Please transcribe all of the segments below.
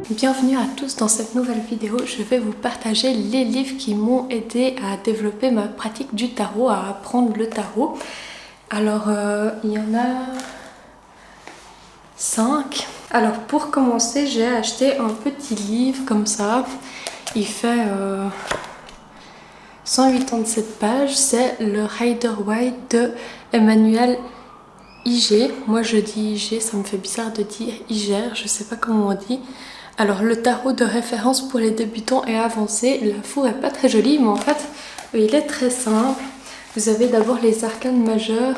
Bienvenue à tous dans cette nouvelle vidéo. Je vais vous partager les livres qui m'ont aidé à développer ma pratique du tarot, à apprendre le tarot. Alors, il y en a 5. Alors, pour commencer, j'ai acheté un petit livre comme ça. Il fait 187 pages. C'est le Rider-Waite de Emmanuel Iger. Moi, je dis Iger, ça me fait bizarre de dire Iger, je sais pas comment on dit. Alors, le tarot de référence pour les débutants et avancés. La fourre est pas très jolie, mais en fait, il est très simple. Vous avez d'abord les arcanes majeurs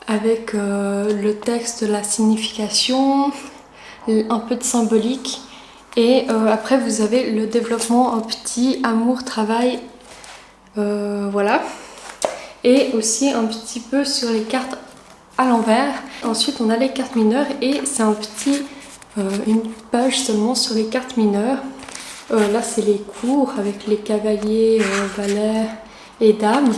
avec le texte, la signification, un peu de symbolique. Et après, vous avez le développement en petit, amour, travail, voilà. Et aussi un petit peu sur les cartes à l'envers. Ensuite, on a les cartes mineures et c'est un petit... une page seulement sur les cartes mineures. Là, c'est les cours avec les cavaliers, valets et dames.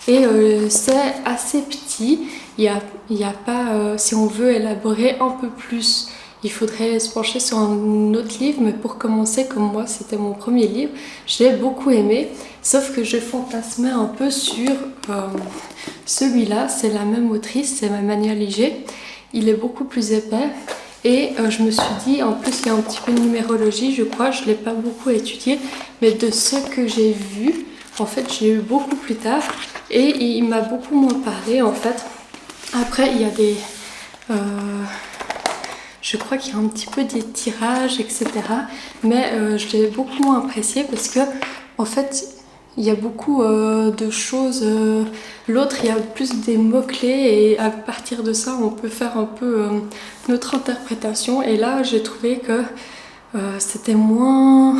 Et c'est assez petit. Il y a pas, si on veut élaborer un peu plus, il faudrait se pencher sur un autre livre. Mais pour commencer, comme moi, c'était mon premier livre, j'ai beaucoup aimé. Sauf que je fantasmais un peu sur celui-là. C'est la même autrice, c'est Emmanuel Iger. Il est beaucoup plus épais. Et je me suis dit, en plus il y a un petit peu de numérologie, je crois, je ne l'ai pas beaucoup étudié, mais de ce que j'ai vu, en fait j'ai eu beaucoup plus tard et il m'a beaucoup moins parlé en fait. Après il y a des... je crois qu'il y a un petit peu des tirages, etc. Mais je l'ai beaucoup moins apprécié parce que en fait... il y a beaucoup de choses. L'autre, il y a plus des mots-clés et à partir de ça, on peut faire un peu notre interprétation. Et là, j'ai trouvé que c'était moins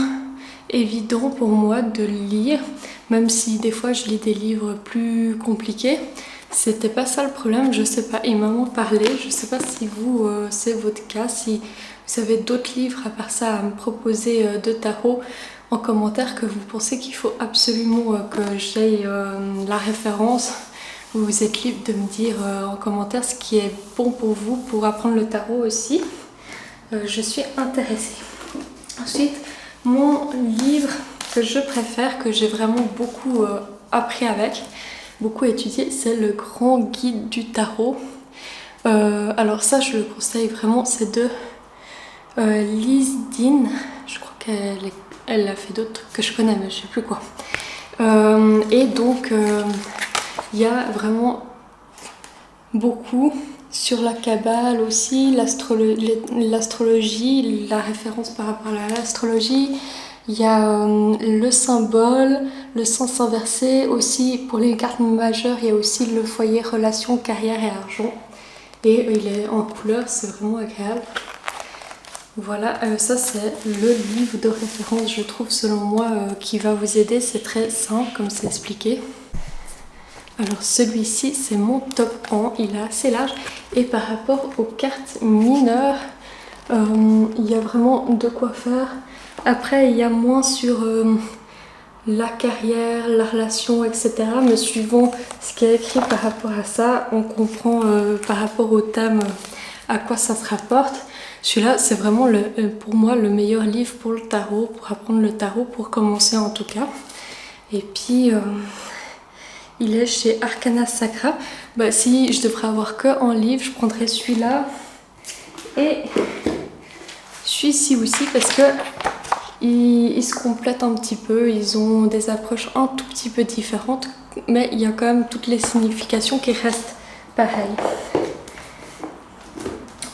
évident pour moi de lire, même si des fois, je lis des livres plus compliqués. C'était pas ça le problème, je sais pas, il m'a moins parlé. Je sais pas si vous, c'est votre cas, si vous avez d'autres livres à part ça à me proposer de tarot en commentaire que vous pensez qu'il faut absolument que j'aille la référence. Vous êtes libre de me dire en commentaire ce qui est bon pour vous pour apprendre le tarot aussi. Je suis intéressée. Ensuite, mon livre que je préfère, que j'ai vraiment beaucoup appris avec, beaucoup étudié, c'est le Grand Guide du Tarot. Alors ça, je le conseille vraiment, c'est de Lise Dean. Je crois qu'elle a fait d'autres trucs que je connais, mais je sais plus quoi. Et donc, il y a vraiment beaucoup sur la Kabbale aussi, l'astrologie, la référence par rapport à l'astrologie. Il y a le symbole, le sens inversé. Aussi, pour les cartes majeures, il y a aussi le foyer, relation, carrière et argent. Et il est en couleur, c'est vraiment agréable. Voilà, ça c'est le livre de référence, je trouve, selon moi, qui va vous aider. C'est très simple, comme c'est expliqué. Alors celui-ci, c'est mon top 1, il est assez large. Et par rapport aux cartes mineures, il y a vraiment de quoi faire. Après, il y a moins sur la carrière, la relation, etc. Mais suivant ce qui est écrit par rapport à ça, on comprend par rapport au thème à quoi ça se rapporte. Celui-là, c'est vraiment pour moi le meilleur livre pour le tarot, pour apprendre le tarot, pour commencer en tout cas. Et puis, il est chez Arcana Sacra. Bah, si je devrais avoir que en livre, je prendrais celui-là et celui-ci aussi parce que ils se complètent un petit peu. Ils ont des approches un tout petit peu différentes, mais il y a quand même toutes les significations qui restent pareilles.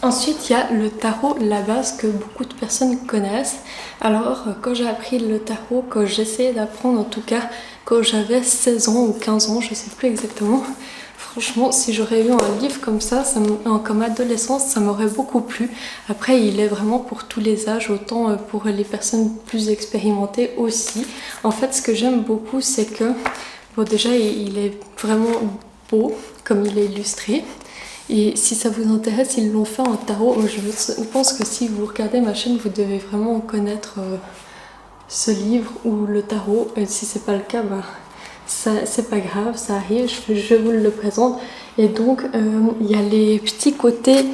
Ensuite, il y a le tarot, la base que beaucoup de personnes connaissent. Alors, quand j'ai appris le tarot, quand j'essayais d'apprendre, en tout cas, quand j'avais 16 ans ou 15 ans, je ne sais plus exactement, franchement, si j'aurais eu un livre comme ça, comme adolescence, ça m'aurait beaucoup plu. Après, il est vraiment pour tous les âges, autant pour les personnes plus expérimentées aussi. En fait, ce que j'aime beaucoup, c'est que, bon, déjà, il est vraiment beau, comme il est illustré. Et si ça vous intéresse, ils l'ont fait en tarot. Je pense que si vous regardez ma chaîne, vous devez vraiment connaître ce livre ou le tarot. Et si c'est pas le cas, bah, c'est pas grave, ça arrive, je vous le présente. Et donc, il y a les petits côtés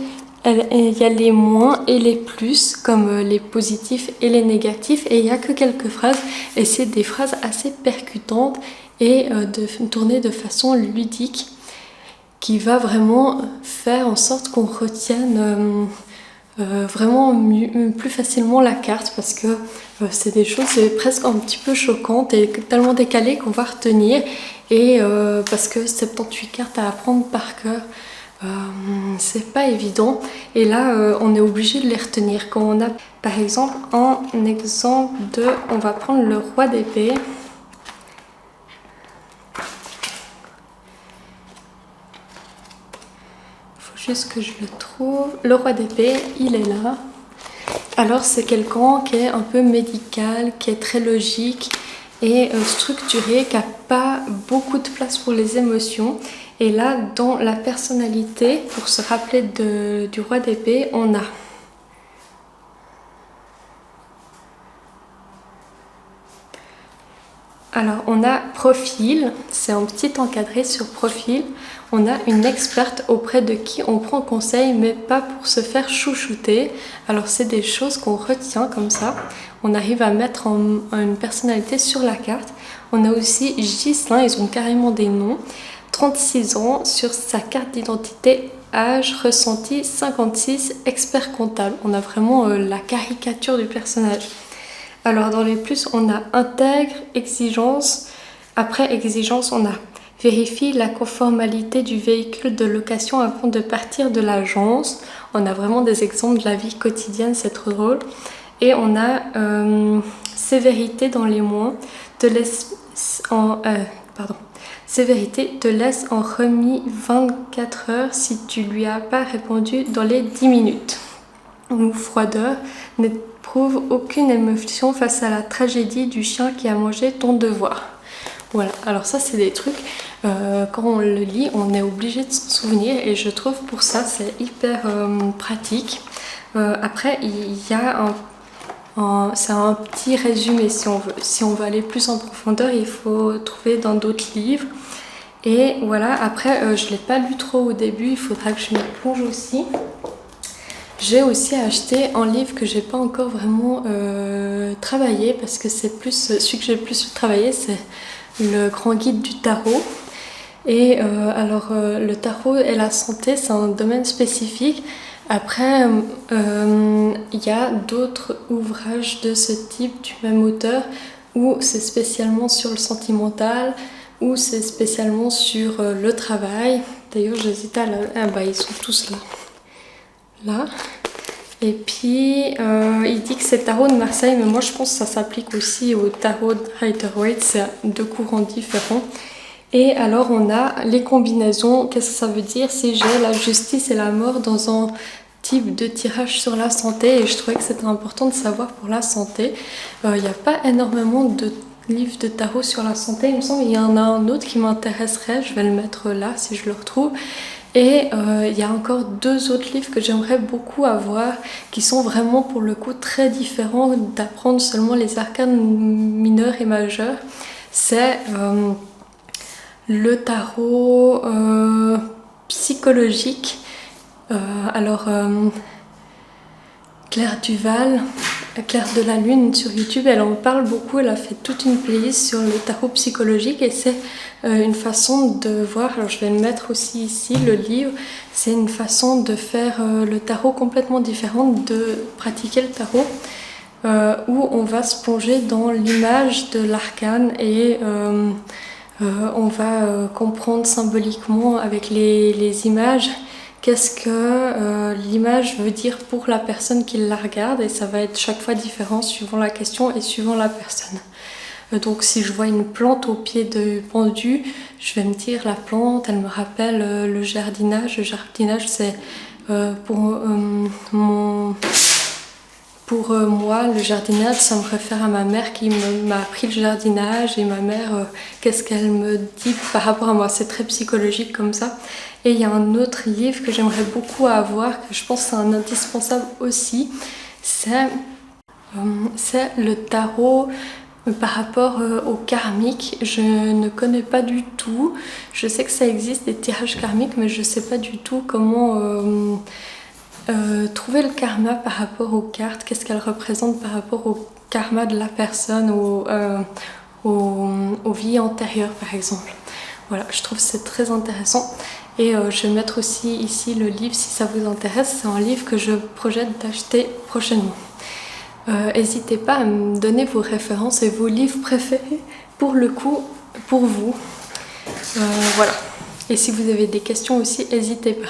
il y a les moins et les plus, comme les positifs et les négatifs, et il n'y a que quelques phrases, et c'est des phrases assez percutantes et tournées de façon ludique, qui va vraiment faire en sorte qu'on retienne vraiment plus facilement la carte, parce que c'est des choses presque un petit peu choquantes et tellement décalées qu'on va retenir, et parce que 78 cartes à apprendre par cœur, c'est pas évident, et là on est obligé de les retenir. Quand on a par exemple un exemple on va prendre le roi d'épée. Juste que je le trouve. Le roi d'épée, il est là. Alors c'est quelqu'un qui est un peu médical, qui est très logique et structuré, qui n'a pas beaucoup de place pour les émotions. Et là, dans la personnalité, pour se rappeler du roi d'épée, on a profil, c'est un petit encadré sur profil. On a une experte auprès de qui on prend conseil, mais pas pour se faire chouchouter. Alors c'est des choses qu'on retient comme ça. On arrive à mettre une personnalité sur la carte. On a aussi Ghislain, ils ont carrément des noms. 36 ans, sur sa carte d'identité, âge, ressenti, 56, expert comptable. On a vraiment la caricature du personnage. Alors dans les plus, on a intègre, exigence. Après exigence, on a vérifie la conformalité du véhicule de location avant de partir de l'agence. On a vraiment des exemples de la vie quotidienne, c'est trop drôle. Et on a sévérité dans les moins, sévérité te laisse en remis 24 heures si tu lui as pas répondu dans les 10 minutes. Ou froideur, n'éprouve aucune émotion face à la tragédie du chien qui a mangé ton devoir. Voilà, alors ça c'est des trucs, quand on le lit, on est obligé de s'en souvenir, et je trouve pour ça c'est hyper pratique. Après, il y a c'est un petit résumé si on veut. Si on veut aller plus en profondeur, il faut trouver dans d'autres livres. Et voilà, après je ne l'ai pas lu trop au début, il faudra que je m'y plonge aussi. J'ai aussi acheté un livre que j'ai pas encore vraiment travaillé, parce que c'est plus celui que j'ai le plus travaillé, c'est le grand guide du tarot. Et le tarot et la santé, c'est un domaine spécifique. Après, il y a d'autres ouvrages de ce type du même auteur où c'est spécialement sur le sentimental, où c'est spécialement sur le travail. D'ailleurs, j'hésite à ils sont tous là. Là. Et puis il dit que c'est tarot de Marseille, mais moi je pense que ça s'applique aussi au tarot de Rider-Waite, c'est deux courants différents. Et alors on a les combinaisons. Qu'est-ce que ça veut dire? Si j'ai la justice et la mort dans un type de tirage sur la santé, et je trouvais que c'était important de savoir pour la santé. Il n'y a pas énormément de livres de tarot sur la santé, il me semble. Il y en a un autre qui m'intéresserait, je vais le mettre là si je le retrouve. Et il y a encore deux autres livres que j'aimerais beaucoup avoir, qui sont vraiment pour le coup très différents d'apprendre seulement les arcanes mineurs et majeurs. C'est le tarot psychologique. Claire Duval, Claire de la Lune sur YouTube, elle en parle beaucoup, elle a fait toute une playlist sur le tarot psychologique, et c'est une façon de voir, alors je vais le mettre aussi ici, le livre, c'est une façon de faire le tarot complètement différente, de pratiquer le tarot, où on va se plonger dans l'image de l'arcane, et on va comprendre symboliquement avec les images qu'est-ce que l'image veut dire pour la personne qui la regarde, et ça va être chaque fois différent suivant la question et suivant la personne. Donc si je vois une plante au pied du pendu, je vais me dire la plante, elle me rappelle le jardinage. Le jardinage, c'est pour moi, le jardinage, ça me réfère à ma mère qui m'a appris le jardinage, et ma mère, qu'est-ce qu'elle me dit par rapport à moi. C'est très psychologique comme ça. Et il y a un autre livre que j'aimerais beaucoup avoir, que je pense que c'est un indispensable aussi, c'est le tarot par rapport au karmique. Je ne connais pas du tout. Je sais que ça existe des tirages karmiques, mais je ne sais pas du tout comment trouver le karma par rapport aux cartes, qu'est-ce qu'elles représentent par rapport au karma de la personne, aux vies antérieures par exemple. Voilà, je trouve que c'est très intéressant. Et je vais mettre aussi ici le livre si ça vous intéresse. C'est un livre que je projette d'acheter prochainement. N'hésitez pas à me donner vos références et vos livres préférés pour le coup, pour vous. Voilà. Et si vous avez des questions aussi, n'hésitez pas.